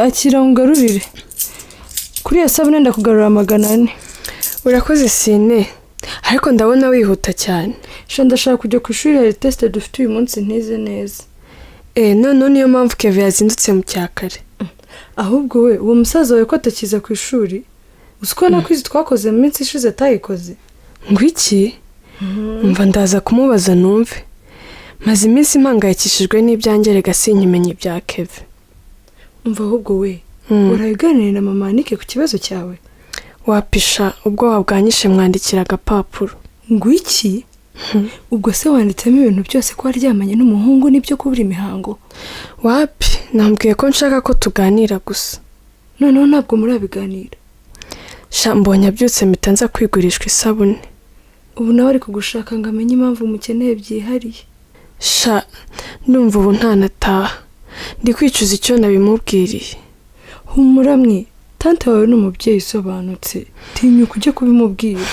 akira ungarurire kuri ya sabune ndakugarura 400. Urakoze Sine, ariko ndabona wihuta cyane. Ndashaka kujya ku ishuri hari test dufite uyu munsi ntize neza. None niyo mpamvu Kevin yazindutse mu cyakare. Ahubwo we uwo musaza wawe ko atakiza ku ishuri, uziko na kwizi twakoze mu minsi ishize atayikoze. Ngwiki? Umva ndaza kumubaza numve. Maze iminsi mpangayikishijwe n'ibyangerega sinkimenye bya Kevin. Umva ahubwo we, urabiganira na mama Nike ku kibazo cyawe? Wapisha ubwo wabwanyishe mwandikira agapapuro. Ngwiki? Ubwo se wanditsemo ibintu byose ko waryamanye n'umuhungu n'ibyo kubura imihango? Wapi, nambwiye ko nshaka ko tuganira gusa. Noneho ntabwo murabiganira. Mbonye abyutse mpita nza kwigurishwa isabune. Ubu nawe ari kugushaka ngo amenye impamvu mukeneye byihariye. Ndumva ubu ntanataha. Ndi kwicuza icyo nabimubwiriye. Humura mwe, tante wawe n'umubyeyi usobanutse. Tinyuka ujye kubimubwira.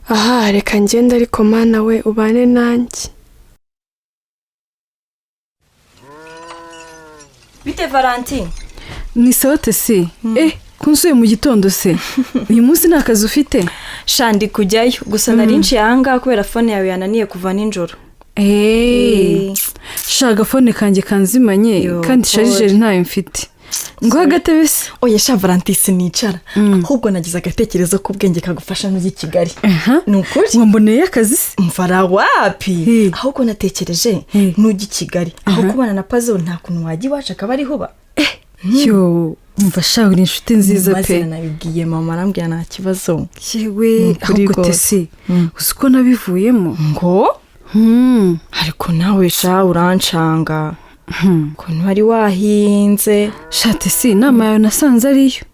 Aha, reka ngenda ariko mana we ubane nanjye. Bite Valentine? Ni sote se? Kunsuye mu gitondo se? Uyu munsi nta kazi ufite? Ndi kujyayo, gusa narinshi ahanga kubera phone yawe yananiye kuva ninjoro. Agafone kanjye kanzimanye kandi sharijeri ntayo mfite. Ngo agatebe se? Oya Valentine nicara. Ahubwo nagize agatekerezo k'ubwenge kagufasha n'ugi Kigali. Nukuri? Wamboneye akazi se? Mfara wapi? Ahubwo natekereje n'ugi Kigali. Aho kubana na Puzzle nta kuntu waji waca akaba ariho ba. Umva uri inshuti nziza pe. Maze nabibwiye mama arambwira nta kibazo. Yewe ahubwo tese uziko nabivuyemo ngo ariko nawe urancanga ko ntwari wahinze. Tese inama yawe nasanze ariyo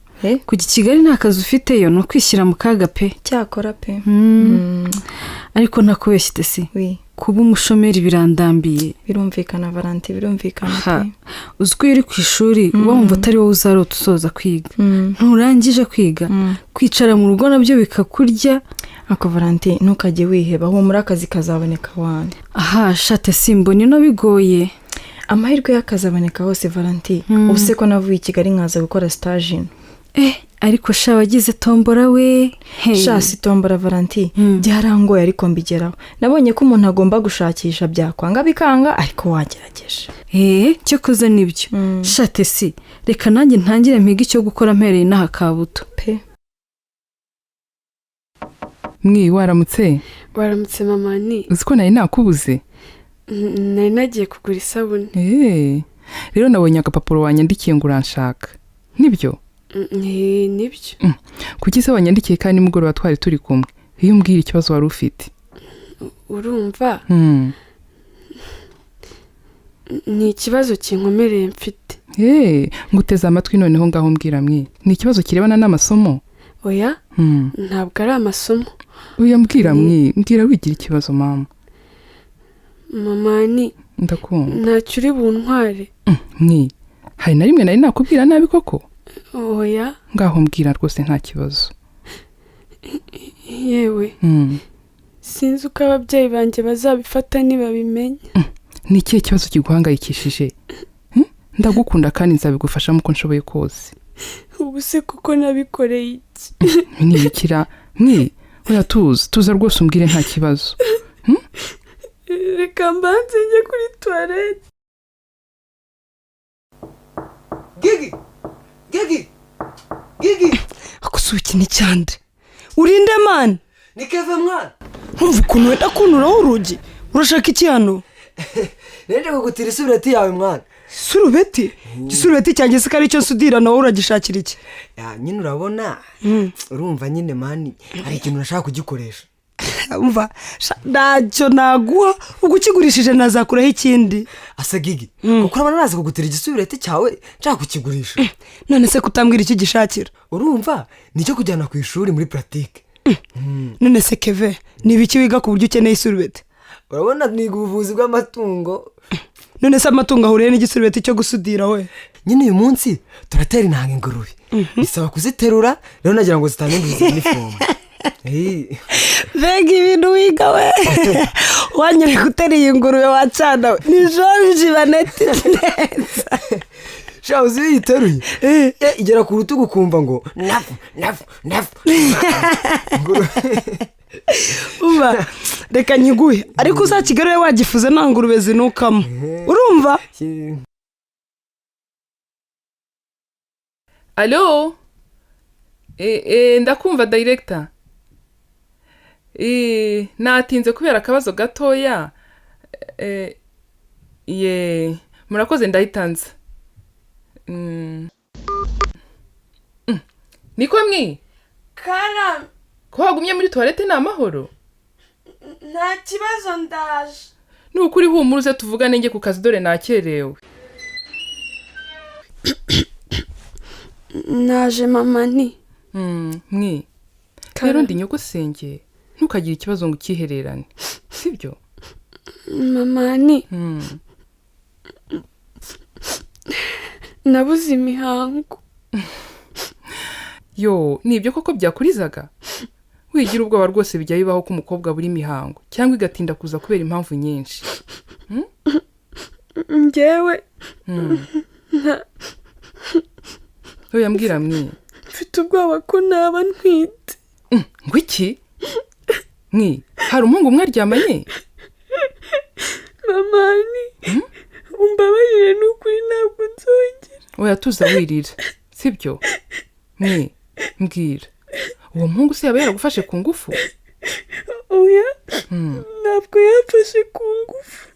kujya Kigali nta kazi ufiteyo no kwishyira mu kaga pe. Cyakora pe. Ariko nakubeshye tese kuba umushomeri birandambiye. Birumvikana Valentine, birumvikana pe. Uziko uri ku ishuri wumva atari wowe uzarota usoza kwiga. Nturangije kwiga kwicara mu rugo nabyo bikakurya. Ako Valentine ntukajye wiheba, aho muri akazi kazaboneka wane. Tese mbone no bigoye. Amahirwe y'akazaboneka hose Valentine. Ubuse ko navuye i Kigali nkaza gukora stage. Ariko wagize tombora we. Si tombora Valentine, byarangoye ariko mbigeraho. Nabonye ko umuntu agomba gushakisha byakwanga bikanga ariko wagerageje. Cyo koza nibyo. Tese reka nanjye ntangire mpiga icyo gukora mpereye n'aha Kabuto pe. Waramutse? Waramutse mama ni. Uziko nari nakubuze? Nari nagiye kugura isabune. Rero nabonye agapapuro wanyandikiye ngo uranshaka. Nibyo? Nibyo. Kuki se wanyandikiye kandi nimugoroba twari turi kumwe? Iyo umbwira ikibazo wari ufite. Urumva? Ni ikibazo kinkomereye mfite. Nguteze amatwi noneho ngaho mbwira mwe. Ni ikibazo kirebana n'amasomo? Oya? Ntabwo ari amasomo. Oya mbwira mwe, mbwira wigira ikibazo mama. Mama ni. Ndakumva. Ntacyo uri buntware. Mwe, hari na rimwe nari nakubwira nabi koko? Oya. Ngaho mbwira rwose nta kibazo. Yewe. Sinzi uko ababyeyi banjye bazabifata nibabimenya. Ni ikihe kibazo kiguhangayikishije? Ndagukunda kandi nzabigufashamo uko nshoboye kose. Ubu se kuko nabikoreye iki? Nibikira mwe, oya tuza rwose umbwire nta kibazo. Reka mbanze njye kuri toilette. Gigi akusuki ni cyande urinde man ni Kevin mwana umva ukuntu wenda kunuraho urugi urashaka iki hano? Nende kugutira isurubeti yawe mwana. Surubeti? Isurubeti cyanjye se kari cyo sudira nawe uragishakira iki? Nyine urabona urumva nyine mani hari ikintu nashaka kugikoresha. Umva ntacyo naguha ubwo ukigurishije nazakuraho ikindi. Asa Gigi kuko urabona naza kugutira igisurubeti cyawe nshaka kukigurisha. None se kutambwira iki gishakira? Urumva nicyo kujyana ku ishuri muri pratique. None se Keve nibiki wiga ku buryo ukeneye isurubeti? Urabona niga ubuvuzi bw'amatungo. None se amatungo ahuriye n'igisurubeti cyo gusudira we? Nyine uyu munsi turatera intanga ingurube. Bisaba kuziterura rero nagira ngo zitanenduze uniform. Vega ibintu wiga we. Wanyere gutera iyi ngurube wacana we. Ni George Baneti neza. sha uzi iyo uyiteruye igera ku rutugu ukumva ngo nafu nafu nafu umva reka nyiguhe ariko uzakigarure wagifuze nta ngurube zinukamo urumva alo ndakumva director natinze kubera akabazo gatoya murakoze ndahitanze niko mwi Karame ko wagumye muri toilette ni amahoro nta kibazo ndaje nukuri humuruze tuvugane nge ku kazi dore nakerewe naje mama ni mwi rero ndi nyogosenge ntukagire ikibazo ngo ukihererane sibyo mama ni nabuze imihango yo nibyo koko byakurizaga wigira ubwoba rwose bijya bibaho ko umukobwa buri imihango cyangwa igatinda kuza kubera impamvu nyinshi njyewe oya mbwira mwi mfite ubwoba ko naba ntwite ngo iki mwi hari umuhungu umwe aryamanye mama ni umbabarire n'ukuri ntabwo nzongera oya tuza wirira sibyo mwi mbwira uwo muhungu se yaba yaragufashe ku ngufu oya ntabwo yafashe ku ngufu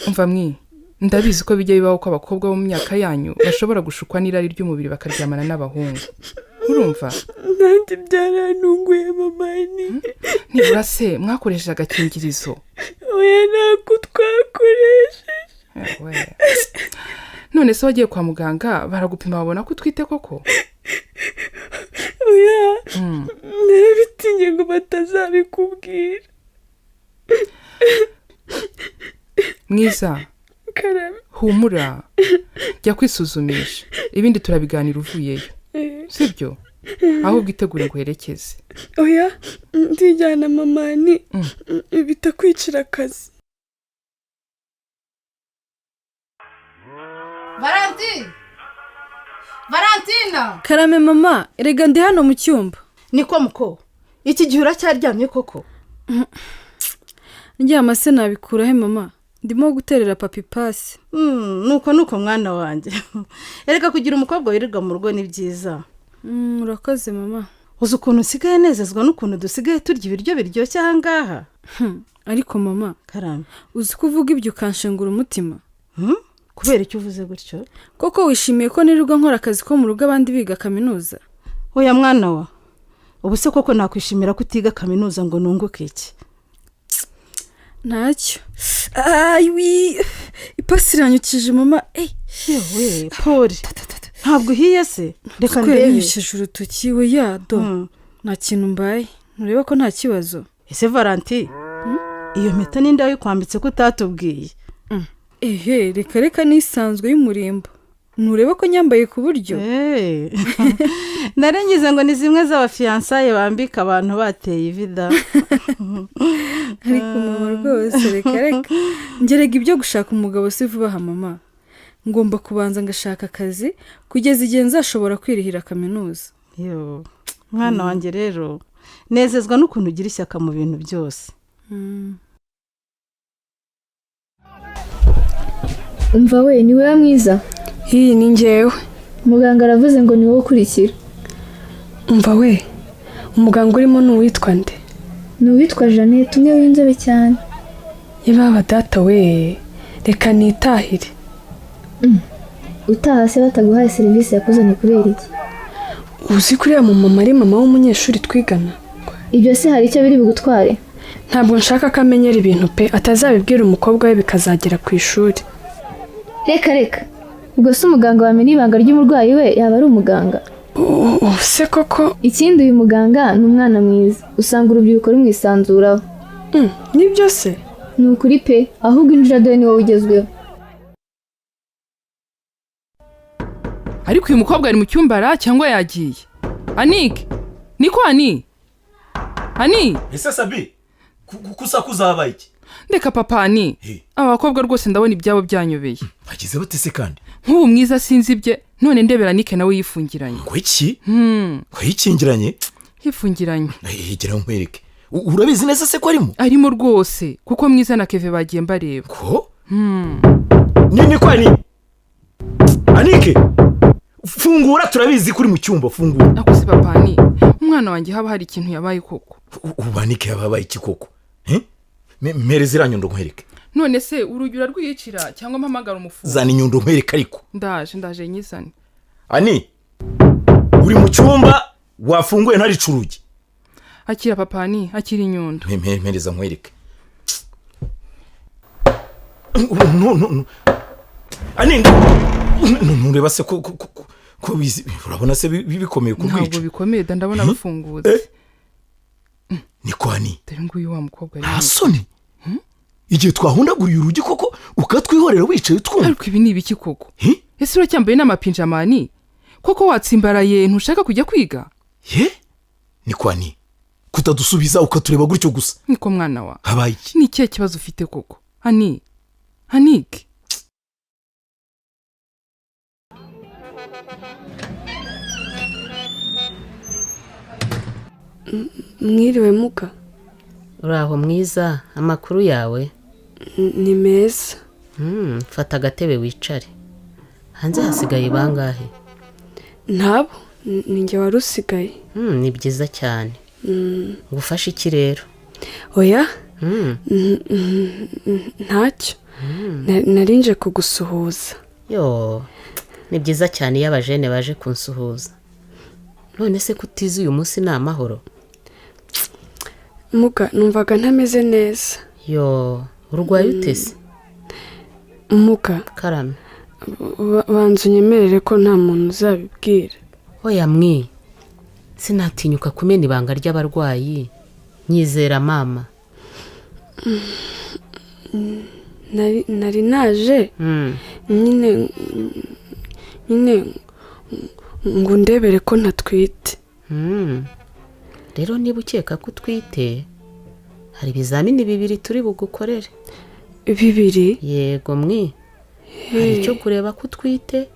umva mwi ndabizi ko bijya bibaho ko abakobwa bo mu myaka yanyu bashobora gushukwa n'irari ry'umubiri bakaryamana n'abahungu urumva nanjye byarantunguye mama ni nibura se mwakoresheje agakingirizo oya ntabwo twakoresheje none se wagiye kwa muganga baragupima babona ko utwite koko oya narabitinye ngo batazabikubwira mwiza Karame humura jya kwisuzumisha ibindi turabiganira uvuyeyo sibyo ahubwo itegure ngo uherekeze oya ndijyana mama ni bitakwicira akazi Valentina Karame mama erega ndi hano mu cyumba niko muko iki gihe uracyaryamye koko ndyama se nabikura he mama ndimo guterera papi pasi nuko mwana wanjye erega kugira umukobwa wirirwa mu rugo ni byiza urakoze mama uzi ukuntu usigaye nezezwa n'ukuntu dusigaye turya ibiryo biryoshye aha ngaha ariko mama Karame uzi ko uvuga ibyo ukanshengura umutima kubera icyo uvuze gutyo koko wishimiye ko nirirwa nkora akazi ko mu rugo abandi biga kaminuza oya mwana wa ubu se koko nakwishimira ko utiga kaminuza ngo nunguke iki ntacyo ipasi iranyukije mama yewe pori ntabwo uhiye se reka ndebe yanyukije urutoki we yado nta kintu mbaye ntureba ko nta kibazo ese Valentin iyo mpeta ninde wayikwambitse ko utatubwiye reka nisanzwe y'umurimbo ntureba ko nyambaye ku buryo narengize ngo ni zimwe z'abafiyansaye bambika abantu bateye ivida ariko mama rwose reka ngerega ibyo gushaka umugabo si vuba aha mama ngomba kubanza ngashaka akazi kugeza igihe nzashobora kwirihira kaminuza mwana wanjye rero nezezwa n'ukuntu ugira ishyaka mu bintu byose umva we ni wowe mwiza iyi ni njyewe muganga aravuze ngo ni wowe ukurikira umva we umuganga urimo ni uwitwa nde ni uwitwa Jeannette umwe w'inzobe cyane yababa data we reka nitahire utaha se bataguhaye serivisi yakuzanye kubera iki uzi kuriya mu mama ari mama w'umunyeshuri twigana ibyo se hari icyo biri bugutware ntabwo nshaka ko amenyera ibintu pe atazabibwira umukobwa we bikazagera ku ishuri reka ubwo se umuganga wamenya ibanga ry'umurwayi we yaba ari umuganga se koko ikindi uyu muganga ni umwana mwiza usanga urubyiruko rumwisanzuraho nibyo se ni ukuri pe ahubwo injira dore ni wowe ugezweho ariko uyu mukobwa ari mu cyumba cyangwa yagiye anike niko ani ese sabi kusa kuzabaye iki ndeka papa ni abakobwa rwose ndabona ibyabo byanyobeye bagize bate se kandi nk'ubu mwiza sinzi ibye none ndebera Nike nawe yifungiranye ngo iki ngo yikingiranye yifungiranye gira nkwereke urabizi neza se ko arimo rwose kuko mwiza na Keve bagiye mbareba ko nini kwani Anike fungura turabizi kuri mu cyumba fungura nakose papa ni umwana wanjye haba hari ikintu yabaye koko ubanike yabaye iki koko mpereza iranyundo nkwereke none se urugero rwiyicira cyangwa mpamagara umufungo zana inyundo nkwereke ariko ndaje nyizane Ani uri mu cyumba wafunguye ntarica urugi akira papa ni akira inyundo mpereza nkwereke no Ani ntureba se ko urabona se bikomeye kubwica ntabwo bikomeye ndabona bifunguze ni kwani dore nguyu wa mukobwa ari asoni igihe twahundaguriye urugi koko ukatwihorera wicaye twumva ariko ibi ni ibiki koko ese uracyambaye n'amapinjamani koko watsimbaraye ntushaka kujya kwiga ni kwani kutadusubiza ukatureba gutyo gusa niko mwana wa habaye iki ni ikihe kibazo ufite koko Anike mwiriwe muga uraho mwiza amakuru yawe ni meza fata agatebe wicare hanze hasigaye bangahe ntabo ni njye wari usigaye ni byiza cyane ngufashe iki rero oya ntacyo narinje kugusuhuza yo ni byiza cyane iyo abajene baje kunsuhuza none se kutize uyu munsi ni amahoro muga numvaga ntameze neza yo urwaye utese muga karame banza unyemerere ko nta muntu uzabibwira oya sinatinyuka kumena ibanga ry'abarwayi nyizera mama nari naje nyine ngo ndebere ko ntatwite rero niba ukeka ko utwite hari ibizamini 2 turi bugukorere 2 yego hari icyo kureba ko utwite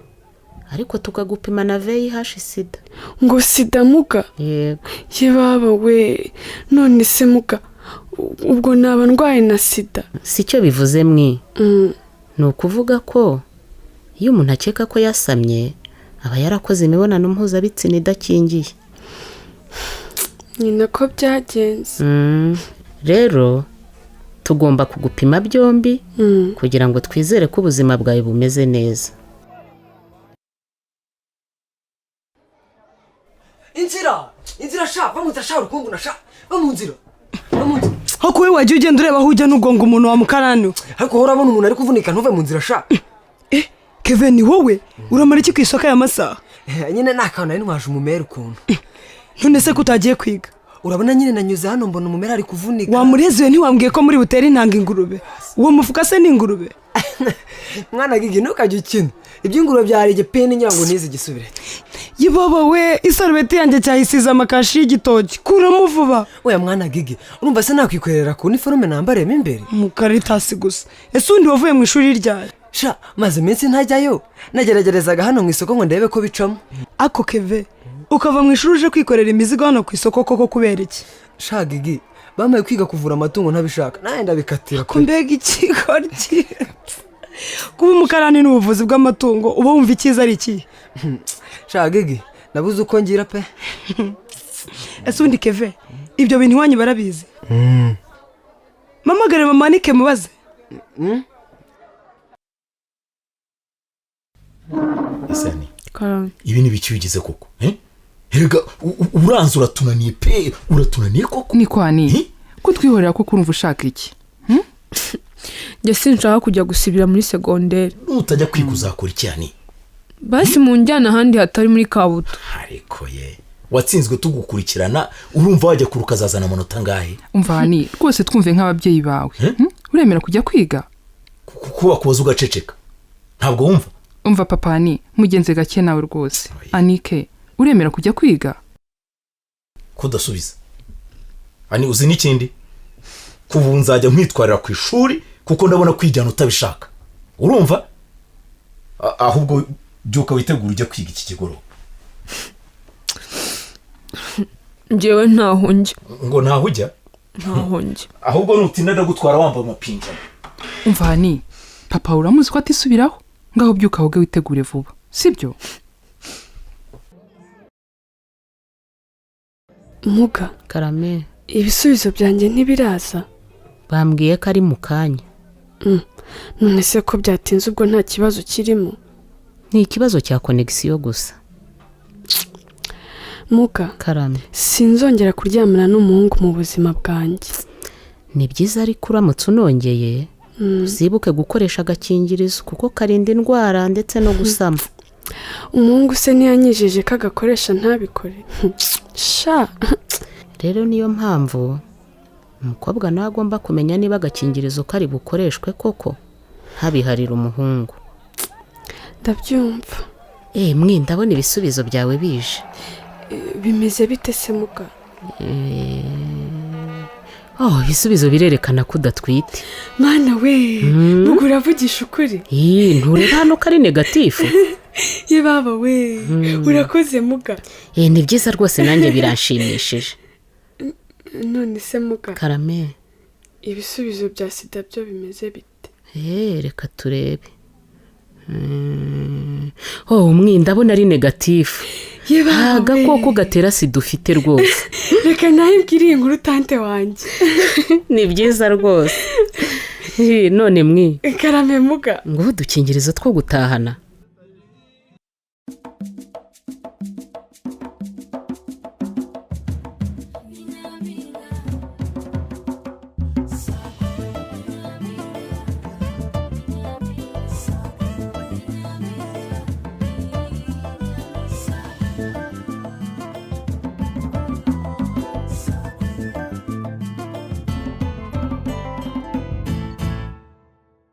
ariko tukagupima na VIH sida ngo sida muga yego baba we none se muga ubwo naba ndwaye na sida si cyo bivuze ni ukuvuga ko iyo umuntu akeka ko yasamye aba yarakoze imibonano mpuzabitsina idakingiye ni nako byagenze rero tugomba kugupima byombi kugira ngo twizere ko ubuzima bwawe bumeze neza inzira sha bamuza sha urukungu na sha bamunzira hako we waje ugenda ureba aho ujya nugonga umuntu wa mukarani ariko urabona umuntu ari kuvunika ntuve mu nzira sha Kevin ni wowe uramara iki ku isoko y'amasaha nyine nakana ntwaje umumera ukuntu none se kutagiye kwiga urabona nyine nanyuze hano mbona umumera ari kuvunika wamureziwe ntiwambwiye ko muri butere intanga ingurube uwo mufuka se ni ingurube mwana gigi ntukajye ukina iby'ingurube byari igipeni nyango nizi gisubire yibaba we isarubeti yanjye cyahisize amakashi y'igitoki kuramo vuba oya mwana gigi urumva se nakwikorera ku uniforme nambaremo imbere mu karitasi gusa ese undi wavuye mu ishuri ryari sha maze iminsi ntajyayo nageragerezaga hano mu isoko ngo ndebe ko bicamo ako Keve ukava mu ishuri uje kwikorera imizigo hano ku isoko koko kubera iki sha gigi bamaye kwiga kuvura amatungo ntabishaka nawe ndabikatira ko mbega ikigoryi kuba umukarani n'ubuvuzi bw'amatungo uba wumva icyiza ari iki sha gigi nabuze uko ngira pe ese undi Keve ibyo bintu iwanyu barabizi mamagare mama Nike mubaze Isani ibi ni biki bigize koko Herega uranze uratunaniye pe uratunaniye koko ni kwani kutwihorera ko kurumva ushaka iki njye sinshaka kujya gusibira muri segonderi utajya kwiga uzakora iki basi mu njyana ahandi hatari muri Kabuto ariko watsinzwe tugukurikirana urumva wajya kuruka azazana amanota ngahe umva ni rwose twumve nk'ababyeyi bawe uremera kujya kwiga kuba kubaza ugaceceka ntabwo wumva umva papa ni mugenze gake nawe rwose Anike uremera kujya kwiga kudasubiza uzi n'ikindi kuva ubu nzajya nkwitwarira ku ishuri kuko ndabona kwijyana utabishaka urumva ahubwo byuka witegura ujya kwiga iki kigoroba. njyewe ntaho njya. ngo ntaho ujya? ntaho njya. ahubwo nutinda ndagutwara wambaye amapinja. umva hani papa uramuzi ko atisubiraho ngaho byuka woge witegure vuba sibyo? muga karame ibisubizo byanjye ntibiraza. bambwiye ko ari mu kanya. none se ko byatinze ubwo nta kibazo kirimo? ni ikibazo cya konegisiyo gusa. muga karame sinzongera kuryamana n'umuhungu mu buzima bwanjye. ni byiza ariko uramutse unongeye uzibuke gukoresha agakingirizo kuko karinda indwara ndetse no gusama. umuhungu se ntiyanyijije ko agakoresha ntabikore? sha rero niyo mpamvu umukobwa nawe agomba kumenya niba agakingirizo kari bukoreshwe koko ntabiharire umuhungu. ndabyumva. ndabona ibisubizo byawe bije. bimeze bite se muga? ibisubizo birerekana ko udatwite. mana we muga uravugisha ukuri? ntureba hano ko ari negatifu. ye baba we urakoze muga. ni byiza rwose nanjye biranshimishije. none se muga karame ibisubizo bya sida byo bimeze bite? reka turebe. ndabona ari negatifu. agakoko gatera sida ufite rwose. reka nawe mbwiriye inkuru tante wanjye. ni byiza rwose. none karame muga ngo udukingirizo two gutahana